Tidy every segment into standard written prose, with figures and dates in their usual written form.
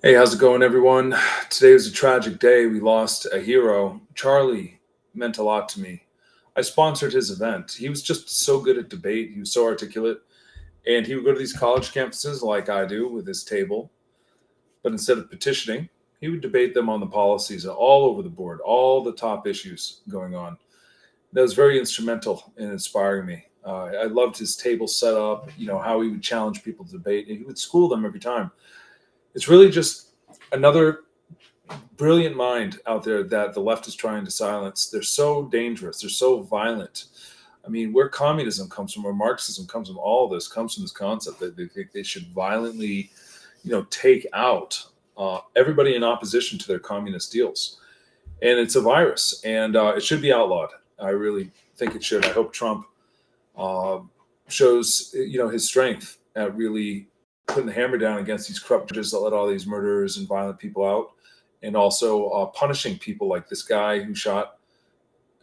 Hey, how's it going, everyone? Today was a tragic day. We lost a hero. Charlie meant a lot to me. I sponsored his event. He was just so good at debate. He was so articulate. And he would go to these college campuses like I do with his table. But instead of petitioning, he would debate them on the policies all over the board, all the top issues going on. That was very instrumental in inspiring me. I loved his table setup, how he would challenge people to debate. And he would school them every time. It's really just another brilliant mind out there that the left is trying to silence. They're so dangerous. They're so violent. I mean, where communism comes from, where Marxism comes from, all of this comes from this concept that they think they should violently, take out everybody in opposition to their communist deals. And it's a virus, and it should be outlawed. I really think it should. I hope Trump uh, shows, his strength at really putting the hammer down against these corrupt judges that let all these murderers and violent people out, and also punishing people like this guy who shot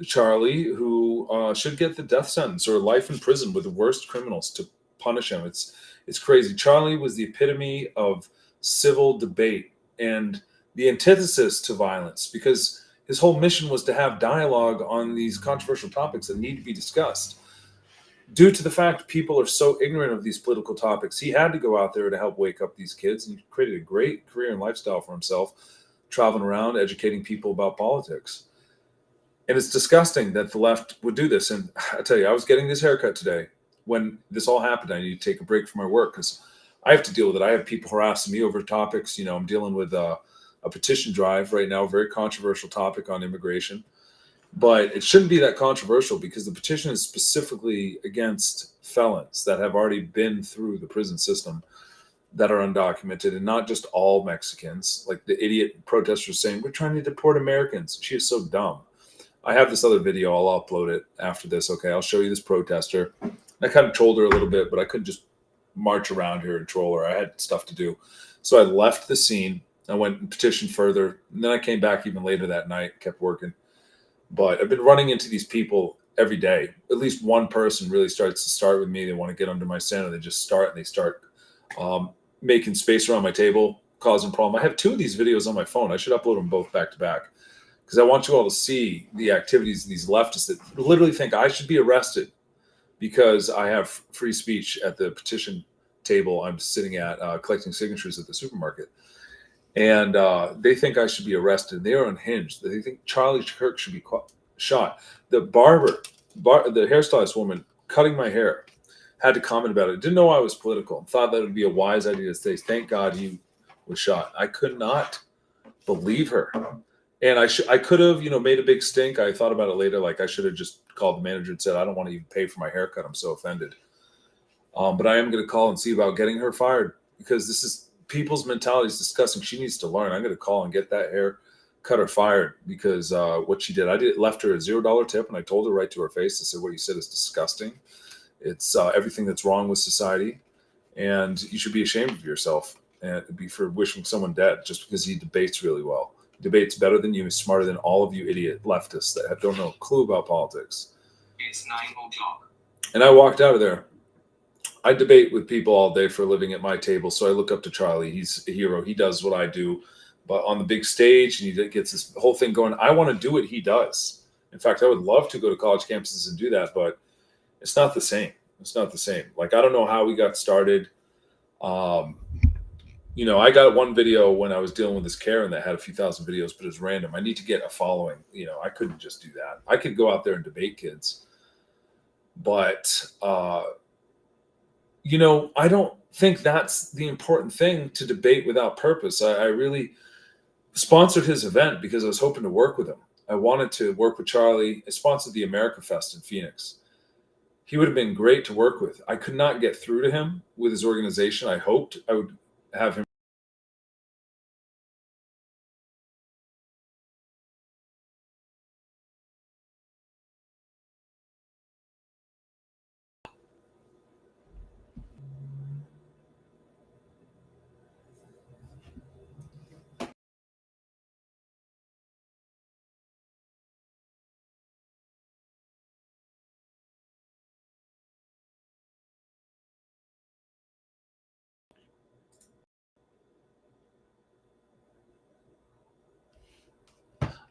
Charlie, who should get the death sentence or life in prison with the worst criminals to punish him. It's crazy. Charlie was the epitome of civil debate and the antithesis to violence because his whole mission was to have dialogue on these controversial topics that need to be discussed. Due to the fact people are so ignorant of these political topics, he had to go out there to help wake up these kids, and he created a great career and lifestyle for himself, traveling around educating people about politics. And it's disgusting that the left would do this. And I tell you, I was getting this haircut today when this all happened. I need to take a break from my work because I have to deal with it. I have people harassing me over topics. I'm dealing with a petition drive right now, a very controversial topic on immigration. But it shouldn't be that controversial because the petition is specifically against felons that have already been through the prison system that are undocumented, and not just all Mexicans. Like the idiot protesters saying, "We're trying to deport Americans." She is so dumb. I have this other video. I'll upload it after this. Okay, I'll show you this protester. I kind of trolled her a little bit, but I couldn't just march around here and troll her. I had stuff to do. So I left the scene. I went and petitioned further. And then I came back even later that night, kept working. But I've been running into these people every day. At least one person really starts to start with me. They want to get under my skin, and they just start and they start um, making space around my table, causing problem. I have two of these videos on my phone. I should upload them both back to back because I want you all to see the activities of these leftists that literally think I should be arrested because I have free speech at the petition table I'm sitting at, collecting signatures at the supermarket. And they think I should be arrested. They are unhinged. They think Charlie Kirk should be shot. The the hairstylist woman cutting my hair, had to comment about it. Didn't know I was political. Thought that would be a wise idea to say, "Thank God he was shot." I could not believe her, and I could have made a big stink. I thought about it later. Like I should have just called the manager and said, "I don't want to even pay for my haircut. I'm so offended." But I am going to call and see about getting her fired because this is people's mentality is disgusting. She needs to learn. I'm going to call and get that hair cutter fired because what she did, I did left her a $0 tip, and I told her right to her face. I said, "What you said is disgusting. It's everything that's wrong with society, and you should be ashamed of yourself and be for wishing someone dead just because he debates really well. He debates better than you. He's smarter than all of you idiot leftists that don't know a clue about politics." It's 9 o'clock. And I walked out of there. I debate with people all day for a living at my table, so I look up to Charlie. He's a hero. He does what I do, but on the big stage, and he gets this whole thing going. I want to do what he does. In fact, I would love to go to college campuses and do that, but it's not the same. It's not the same. Like I don't know how we got started. Um, I got one video when I was dealing with this Karen that had a few thousand videos, but it was random. I need to get a following. I couldn't just do that. I could go out there and debate kids, but I don't think that's the important thing to debate without purpose. I really sponsored his event because I was hoping to work with him. I wanted to work with Charlie. I sponsored the America Fest in Phoenix. He would have been great to work with. I could not get through to him with his organization. I hoped I would have him.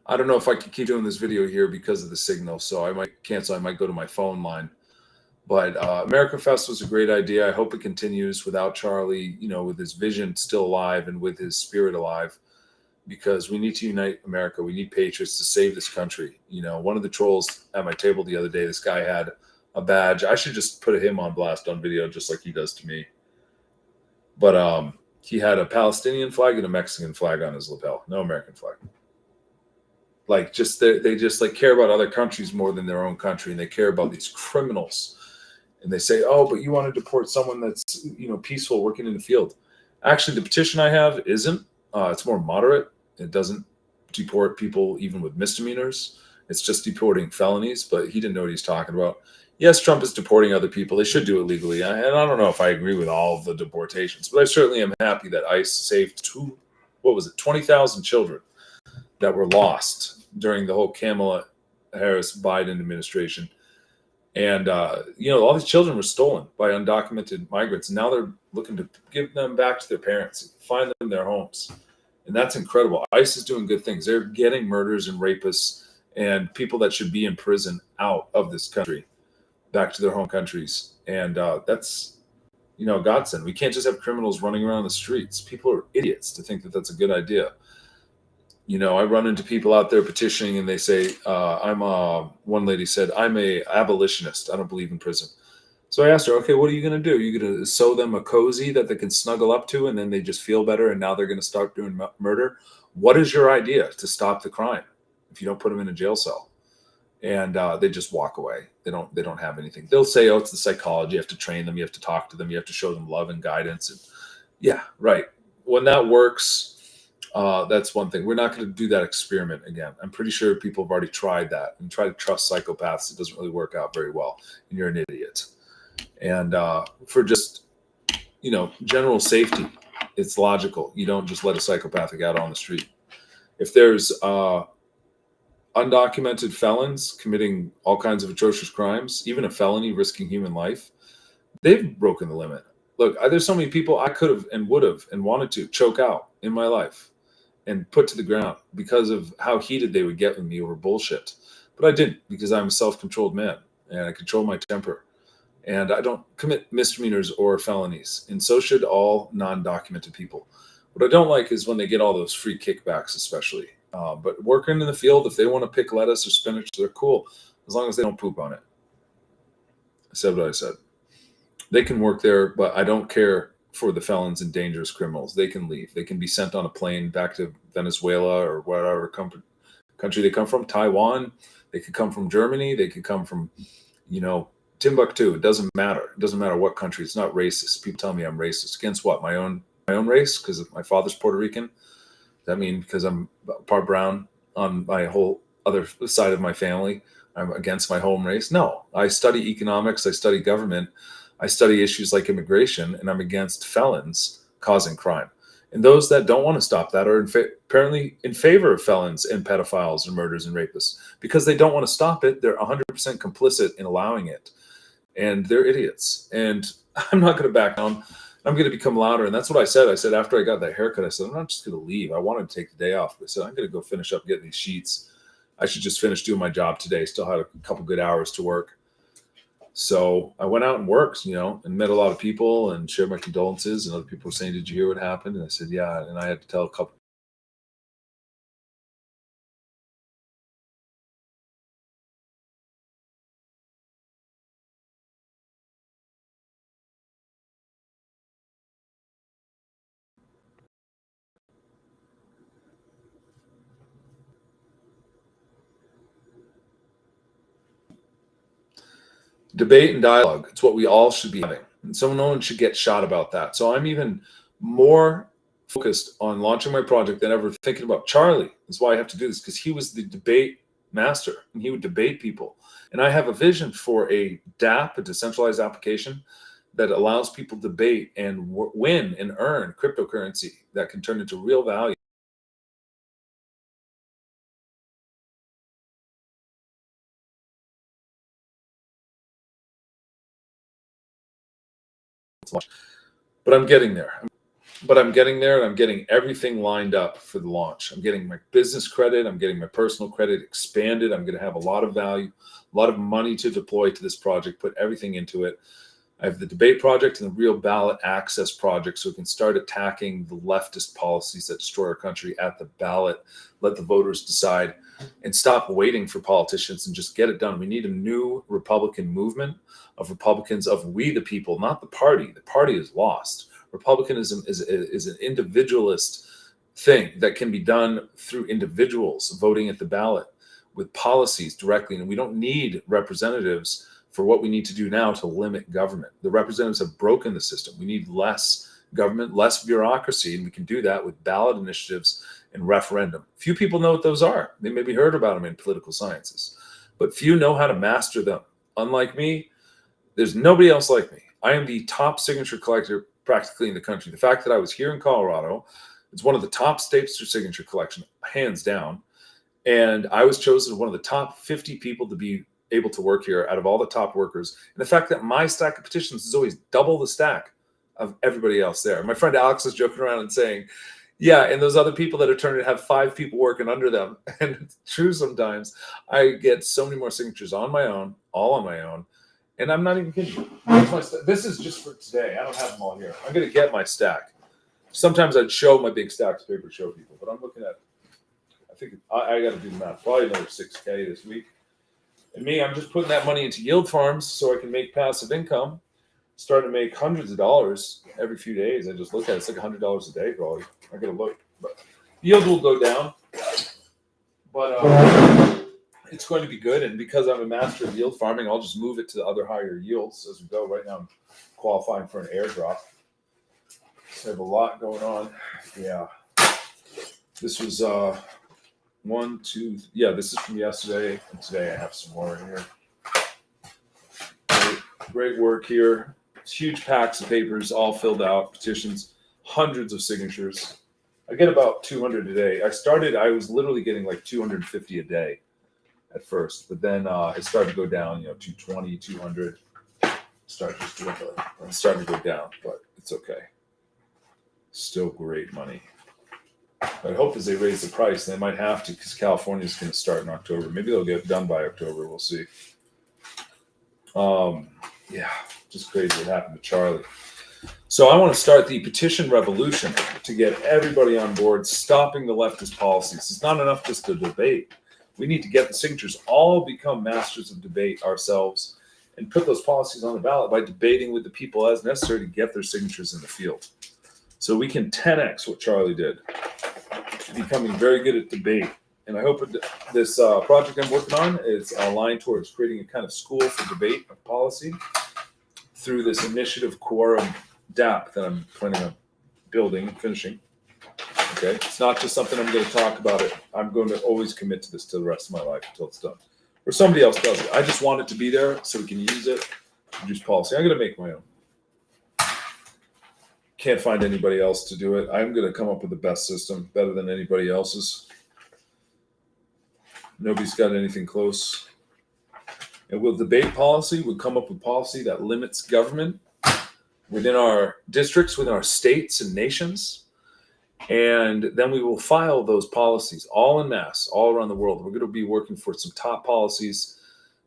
I don't know if I can keep doing this video here because of the signal, so I might cancel. I might go to my phone line. But America Fest was a great idea. I hope it continues without Charlie, with his vision still alive and with his spirit alive, because we need to unite America. We need patriots to save this country. One of the trolls at my table the other day, this guy had a badge. I should just put him on blast on video, just like he does to me. But he had a Palestinian flag and a Mexican flag on his lapel, no American flag. Like, just they just like care about other countries more than their own country, and they care about these criminals. And they say, "Oh, but you want to deport someone that's peaceful, working in the field." Actually, the petition I have isn't. It's more moderate. It doesn't deport people even with misdemeanors. It's just deporting felonies. But he didn't know what he's talking about. Yes, Trump is deporting other people. They should do it legally. And I don't know if I agree with all of the deportations, but I certainly am happy that ICE saved 20,000 children that were lost during the whole Kamala Harris Biden administration. And, all these children were stolen by undocumented migrants. And now they're looking to give them back to their parents, find them their homes. And that's incredible. ICE is doing good things. They're getting murderers and rapists and people that should be in prison out of this country, back to their home countries. And that's, godsend. We can't just have criminals running around the streets. People are idiots to think that that's a good idea. I run into people out there petitioning, and they say, one lady said, "I'm a abolitionist. I don't believe in prison." So I asked her, "Okay, what are you going to do? Are you going to sew them a cozy that they can snuggle up to, and then they just feel better, and now they're going to start doing murder? What is your idea to stop the crime if you don't put them in a jail cell?" And they just walk away. They don't have anything. They'll say, "Oh, it's the psychology. You have to train them. You have to talk to them. You have to show them love and guidance." And yeah, right. When that works, that's one thing. We're not going to do that experiment again. I'm pretty sure people have already tried that and try to trust psychopaths. It doesn't really work out very well, and you're an idiot. And for just general safety, it's logical. You don't just let a psychopathic out on the street. If there's undocumented felons committing all kinds of atrocious crimes, even a felony risking human life, they've broken the limit. Look, there's so many people I could have and would have and wanted to choke out in my life and put to the ground because of how heated they would get with me over bullshit. But I didn't, because I'm a self-controlled man and I control my temper. And I don't commit misdemeanors or felonies. And so should all non-documented people. What I don't like is when they get all those free kickbacks, especially. But working in the field, if they want to pick lettuce or spinach, they're cool, as long as they don't poop on it. I said what I said. They can work there, but I don't care for the felons and dangerous criminals. They can leave. They can be sent on a plane back to Venezuela or whatever country they come from, Taiwan. They could come from Germany. They could come from, Timbuktu. It doesn't matter. It doesn't matter what country. It's not racist. People tell me I'm racist against what? My own race, because my father's Puerto Rican. Does that mean because I'm part brown on my whole other side of my family, I'm against my home race? No. I study economics. I study government. I study issues like immigration, and I'm against felons causing crime. And those that don't want to stop that are apparently in favor of felons and pedophiles and murders and rapists, because they don't want to stop it. They're 100% complicit in allowing it, and they're idiots. And I'm not going to back down. I'm going to become louder. And that's what I said. I said, after I got that haircut, I said, I'm not just going to leave. I wanted to take the day off. But I said, I'm going to go finish up getting these sheets. I should just finish doing my job today. Still had a couple good hours to work. So I went out and worked, and met a lot of people and shared my condolences. And other people were saying, "Did you hear what happened?" And I said, "Yeah." And I had to tell a couple. Debate and dialogue. It's what we all should be having. And so no one should get shot about that. So I'm even more focused on launching my project than ever thinking about Charlie. That's why I have to do this, because he was the debate master and he would debate people. And I have a vision for a DApp, a decentralized application that allows people to debate and win and earn cryptocurrency that can turn into real value. But I'm getting there. but I'm getting there and I'm getting everything lined up for the launch. I'm getting my business credit. I'm getting my personal credit expanded. I'm going to have a lot of value, a lot of money to deploy to this project, put everything into it. I have the debate project and the real ballot access project, so we can start attacking the leftist policies that destroy our country at the ballot. Let the voters decide and stop waiting for politicians and just get it done. We need a new Republican movement of Republicans, of we the people, not the party. The party is lost. Republicanism is an individualist thing that can be done through individuals voting at the ballot with policies directly. And we don't need representatives for what we need to do now to limit government. The representatives have broken the system. We need less government, less bureaucracy, and we can do that with ballot initiatives and referendum. Few people know what those are. They maybe heard about them in political sciences, but few know how to master them. Unlike me, there's nobody else like me. I am the top signature collector practically in the country. The fact that I was here in Colorado, it's one of the top states for signature collection, hands down. And I was chosen as one of the top 50 people to be able to work here out of all the top workers. And the fact that my stack of petitions is always double the stack of everybody else there. My friend Alex is joking around and saying, yeah, and those other people that are trying to have 5 people working under them. And it's true sometimes. I get so many more signatures on my own, all on my own. And I'm not even kidding you. This is just for today. I don't have them all here. I'm going to get my stack. Sometimes I'd show my big stacks of paper to show people, but I'm looking at, I think I got to do the math. Probably another 6K this week. And me, I'm just putting that money into yield farms so I can make passive income. Starting to make hundreds of dollars every few days. I just look at it. It's like $100 a day, probably. I got to look. But yield will go down. But it's going to be good. And because I'm a master of yield farming, I'll just move it to the other higher yields as we go. Right now, I'm qualifying for an airdrop. So I have a lot going on. Yeah. This was one, two. Yeah, this is from yesterday. And today I have some more in here. Great work here. Huge packs of papers, all filled out, petitions, hundreds of signatures. I get about 200 a day. I was literally getting like 250 a day at first, but then it started to go down, 220, 200. Started just dwindling. It's starting to go down, but it's okay. Still great money. I hope as they raise the price, they might have to, because California is going to start in October. Maybe they'll get done by October. We'll see. Yeah, just crazy what happened to Charlie. So I want to start the petition revolution to get everybody on board, stopping the leftist policies. It's not enough just to debate. We need to get the signatures, all become masters of debate ourselves, and put those policies on the ballot by debating with the people as necessary to get their signatures in the field. So we can 10x what Charlie did, becoming very good at debate. And I hope this project I'm working on is aligned towards creating a kind of school for debate of policy through this initiative Quorum DAP that I'm planning on building and finishing. Okay, it's not just something I'm going to talk about it. I'm going to always commit to this to the rest of my life until it's done. Or somebody else does it. I just want it to be there so we can use it, produce policy. I'm going to make my own. Can't find anybody else to do it. I'm going to come up with the best system, better than anybody else's. Nobody's got anything close. And with debate policy, we'll come up with policy that limits government within our districts, within our states and nations. And then we will file those policies all en masse, all around the world. We're going to be working for some top policies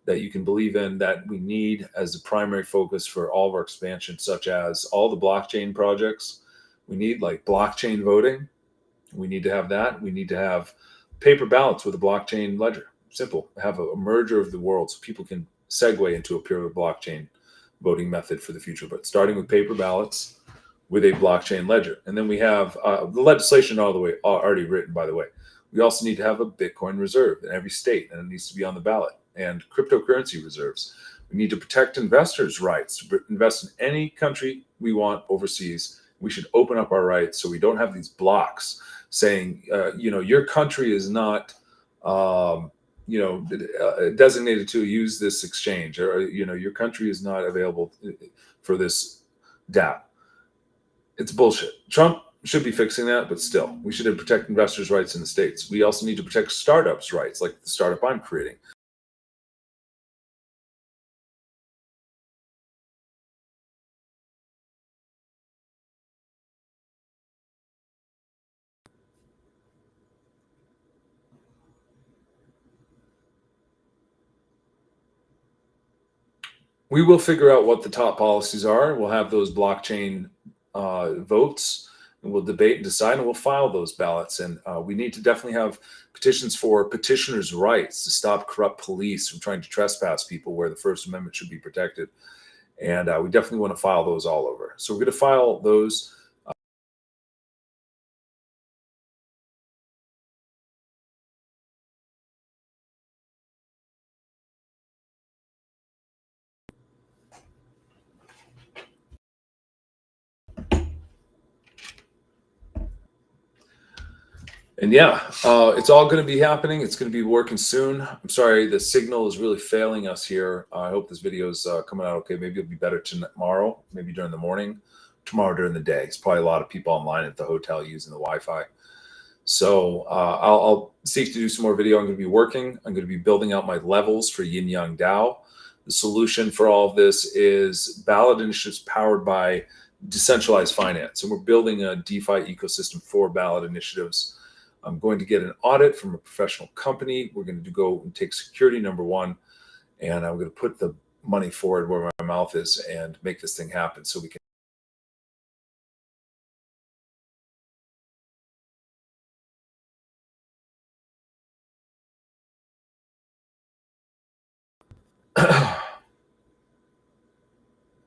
that you can believe in, that we need as the primary focus for all of our expansion, such as all the blockchain projects. We need like blockchain voting. We need to have that. We need to have paper ballots with a blockchain ledger. Simple. Have a merger of the world so people can segue into a pure blockchain voting method for the future. But starting with paper ballots with a blockchain ledger. And then we have the legislation all the way already written, by the way. We also need to have a Bitcoin reserve in every state, and it needs to be on the ballot. And cryptocurrency reserves. We need to protect investors' rights to invest in any country we want overseas. We should open up our rights so we don't have these blocks saying, your country is not, designated to use this exchange, or, your country is not available for this DAP. It's bullshit. Trump should be fixing that, but still, we should protect investors' rights in the States. We also need to protect startups' rights, like the startup I'm creating. We will figure out what the top policies are. We'll have those blockchain votes, and we'll debate and decide, and we'll file those ballots. And we need to definitely have petitions for petitioners' rights to stop corrupt police from trying to trespass people where the First Amendment should be protected. And we definitely want to file those all over. So we're going to file those. And yeah, it's all going to be happening. It's going to be working soon. I'm sorry, the signal is really failing us here. I hope this video is coming out okay. Maybe it'll be better tomorrow, maybe during the morning, tomorrow during the day. It's probably a lot of people online at the hotel using the Wi-Fi. So I'll seek to do some more video. I'm going to be working. I'm going to be building out my levels for Yin Yang DAO. The solution for all of this is ballot initiatives powered by decentralized finance. And we're building a DeFi ecosystem for ballot initiatives. I'm going to get an audit from a professional company. We're going to go and take security number one, and I'm going to put the money forward where my mouth is and make this thing happen so we can.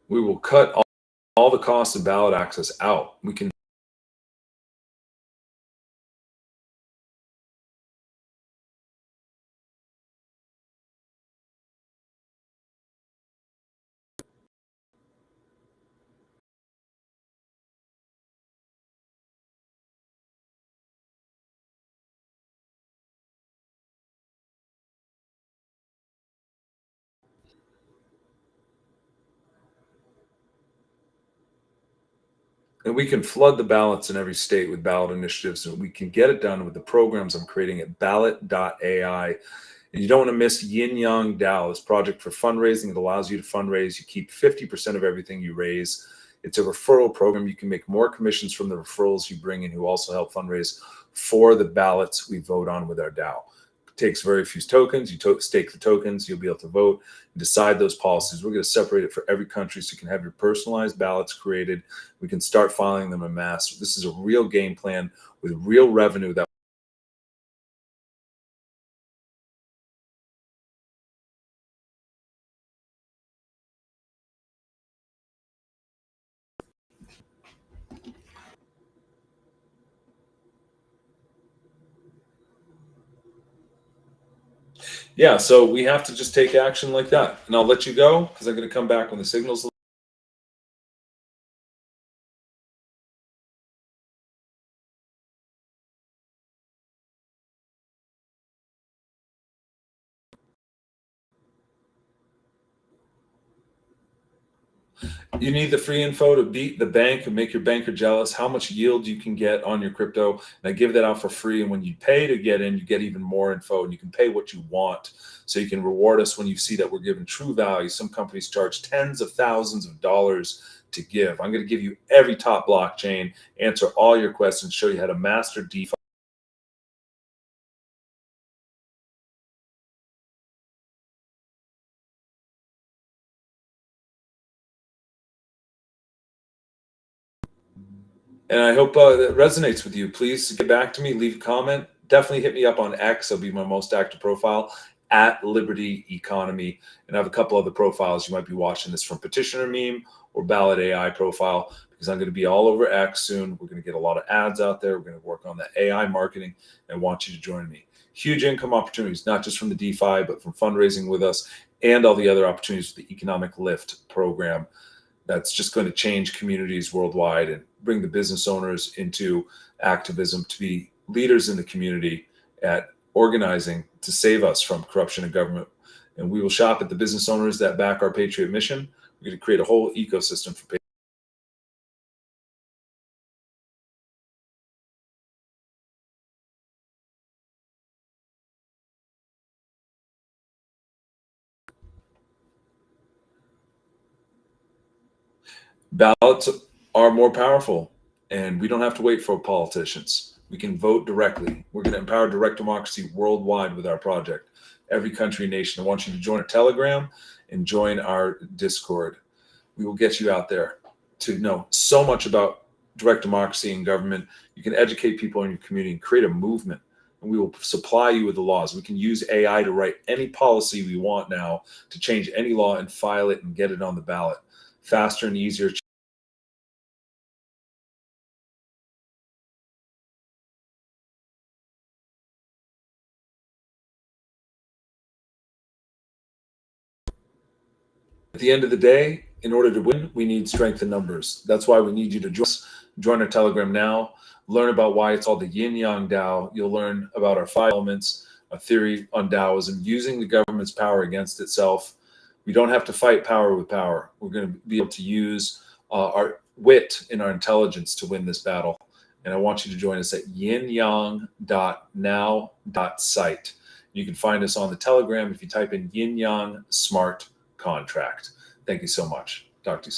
We will cut all the costs of ballot access out. We can and we can flood the ballots in every state with ballot initiatives, and we can get it done with the programs I'm creating at ballot.ai. And you don't want to miss Yin Yang DAO, this project for fundraising. It allows you to fundraise. You keep 50% of everything you raise. It's a referral program. You can make more commissions from the referrals you bring in who also help fundraise for the ballots we vote on with our DAO. It takes very few tokens. You stake the tokens. You'll be able to vote and decide those policies. We're going to separate it for every country so you can have your personalized ballots created. We can start filing them en masse. This is a real game plan with real revenue that yeah, so we have to just take action like that. And I'll let you go because I'm going to come back when the signal's. You need the free info to beat the bank and make your banker jealous, how much yield you can get on your crypto. And I give that out for free. And when you pay to get in, you get even more info, and you can pay what you want. So you can reward us when you see that we're giving true value. Some companies charge tens of thousands of dollars to give. I'm going to give you every top blockchain, answer all your questions, show you how to master DeFi. And I hope that resonates with you. Please get back to me, leave a comment. Definitely hit me up on X. It'll be my most active profile at Liberty Economy. And I have a couple other profiles. You might be watching this from Petitioner Meme or Ballot AI profile, because I'm going to be all over X soon. We're going to get a lot of ads out there. We're going to work on the AI marketing, and I want you to join me. Huge income opportunities, not just from the DeFi, but from fundraising with us and all the other opportunities with the Economic Lift program. That's just going to change communities worldwide and bring the business owners into activism to be leaders in the community at organizing to save us from corruption in government. And we will shop at the business owners that back our Patriot mission. We're going to create a whole ecosystem for ballots are more powerful, and we don't have to wait for politicians. We can vote directly. We're going to empower direct democracy worldwide with our project. Every country and nation. I want you to join our Telegram and join our Discord. We will get you out there to know so much about direct democracy and government. You can educate people in your community and create a movement. And we will supply you with the laws. We can use AI to write any policy we want now to change any law and file it and get it on the ballot faster and easier. At the end of the day, in order to win, we need strength in numbers. That's why we need you to join our Telegram now. Learn about why it's called the Yin Yang Dao. You'll learn about our 5 elements, a theory on Taoism, using the government's power against itself. We don't have to fight power with power. We're going to be able to use our wit and our intelligence to win this battle. And I want you to join us at yinyang.now.site. You can find us on the Telegram if you type in Yin Yang Smart Contract. Thank you so much. Talk to you soon.